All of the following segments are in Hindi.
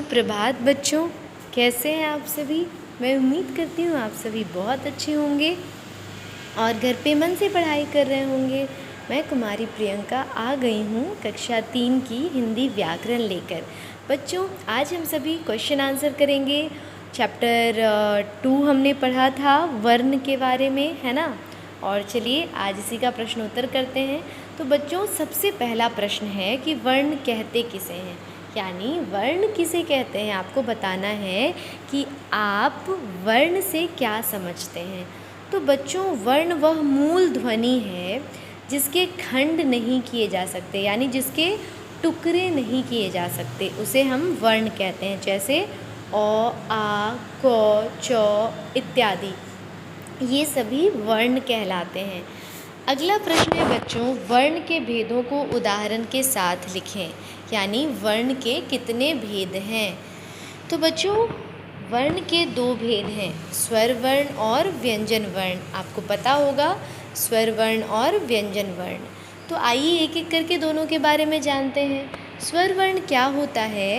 सुप्रभात बच्चों, कैसे हैं आप सभी। मैं उम्मीद करती हूँ आप सभी बहुत अच्छे होंगे और घर पे मन से पढ़ाई कर रहे होंगे। मैं कुमारी प्रियंका आ गई हूँ कक्षा 3 की हिंदी व्याकरण लेकर। बच्चों, आज हम सभी क्वेश्चन आंसर करेंगे। चैप्टर 2 हमने पढ़ा था वर्ण के बारे में, है ना। और चलिए आज इसी का प्रश्न उत्तर करते हैं। तो बच्चों, सबसे पहला प्रश्न है कि वर्ण कहते किसे हैं, यानी वर्ण किसे कहते हैं। आपको बताना है कि आप वर्ण से क्या समझते हैं। तो बच्चों, वर्ण वह मूल ध्वनि है जिसके खंड नहीं किए जा सकते, यानी जिसके टुकड़े नहीं किए जा सकते, उसे हम वर्ण कहते हैं। जैसे अ, आ, क, च इत्यादि, ये सभी वर्ण कहलाते हैं। अगला प्रश्न है बच्चों, वर्ण के भेदों को उदाहरण के साथ लिखें, यानी वर्ण के कितने भेद हैं। तो बच्चों, वर्ण के 2 भेद हैं, स्वर वर्ण और व्यंजन वर्ण। आपको पता होगा स्वर वर्ण और व्यंजन वर्ण। तो आइए एक एक करके दोनों के बारे में जानते हैं। स्वर वर्ण क्या होता है।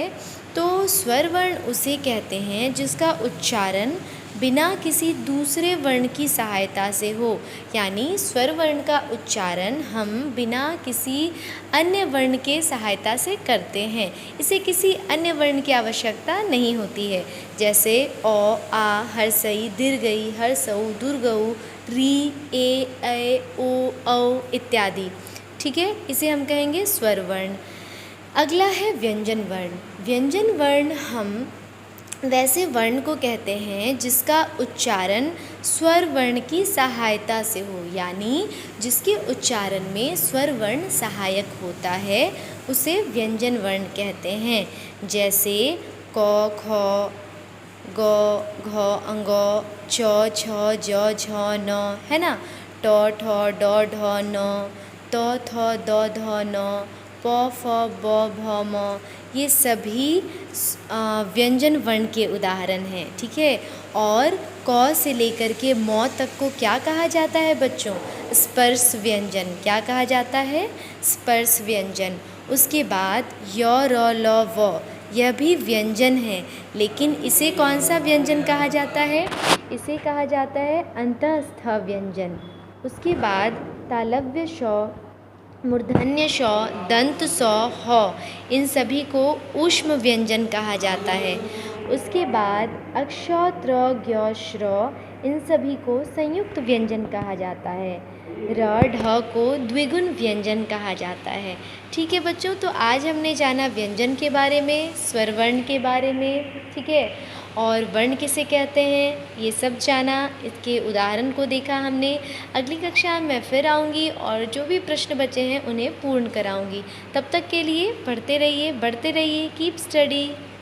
तो स्वर वर्ण उसे कहते हैं जिसका उच्चारण बिना किसी दूसरे वर्ण की सहायता से हो, यानी स्वर वर्ण का उच्चारण हम बिना किसी अन्य वर्ण के सहायता से करते हैं, इसे किसी अन्य वर्ण की आवश्यकता नहीं होती है। जैसे अ, आ, हर्सई, दीर्घई, हर्सऊ, दुर्गऊ, री, ए, ओ, औ इत्यादि। ठीक है, इसे हम कहेंगे स्वर वर्ण। अगला है व्यंजन वर्ण। व्यंजन वर्ण हम वैसे वर्ण को कहते हैं जिसका उच्चारण स्वर वर्ण की सहायता से हो, यानी जिसके उच्चारण में स्वर वर्ण सहायक होता है, उसे व्यंजन वर्ण कहते हैं। जैसे क, ख, ग, घ, अंग, च, छ, ज, झ, न, है ना। ट, ठ, ड, ढ, न, त, थ, द, ध, न, प, फ, ब, भ, म, ये सभी व्यंजन वर्ण के उदाहरण हैं। ठीक है, और क से लेकर के म तक को क्या कहा जाता है बच्चों, स्पर्श व्यंजन। क्या कहा जाता है, स्पर्श व्यंजन। उसके बाद य, र, ल, व, यह भी व्यंजन है, लेकिन इसे कौन सा व्यंजन कहा जाता है, इसे कहा जाता है अंतःस्थ व्यंजन। उसके बाद तालव्य श, मूर्धन्य श, दंत स, ह, इन सभी को ऊष्म व्यंजन कहा जाता है। उसके बाद अक्ष, त्र, ज्ञ, श्र, इन सभी को संयुक्त व्यंजन कहा जाता है। र, ढ को द्विगुण व्यंजन कहा जाता है। ठीक है बच्चों, तो आज हमने जाना व्यंजन के बारे में, स्वर वर्ण के बारे में, ठीक है, और वर्ण किसे कहते हैं ये सब जाना, इसके उदाहरण को देखा हमने। अगली कक्षा में मैं फिर आऊँगी और जो भी प्रश्न बचे हैं उन्हें पूर्ण कराऊँगी। तब तक के लिए पढ़ते रहिए, बढ़ते रहिए, कीप स्टडी।